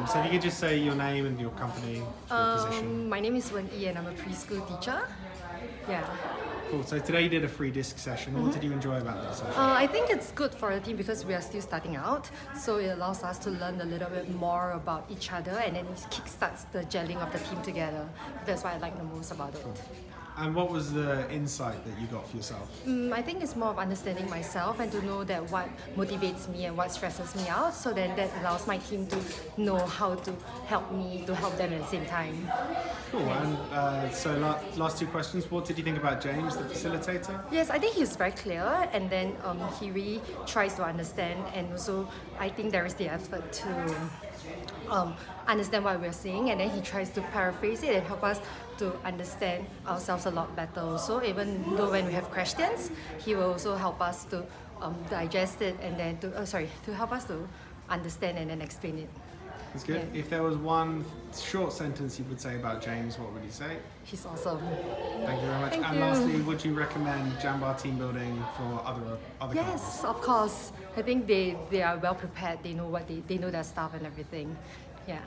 So if you could just say your name and your company, your position. My name is Wen Yi and I'm a preschool teacher. Yeah. Cool. So today you did a free DiSC session. What did you enjoy about that session? I think it's good for the team because we are still starting out. So it allows us to learn a little bit more about each other and then it kickstarts the gelling of the team together. That's what I like the most about it. And what was the insight that you got for yourself? I think it's more of understanding myself and to know that what motivates me and what stresses me out. So then that allows my team to know how to help me to help them at the same time. Cool. And so last two questions. What did you think about James, the facilitator? Yes, I think he's very clear and then he really tries to understand, and also I think there is the effort to understand what we're saying, and then he tries to paraphrase it and help us to understand ourselves a lot better also. Even though when we have questions, he will also help us to digest it and then to help us to understand and then explain it. That's good. Yeah. If there was one short sentence you would say about James, what would you say? He's awesome. Thank you very much. Thank and you. lastly, would you recommend Jambar team building for other Yes, of course. I think they are well prepared. They know what they know their stuff and everything. Yeah.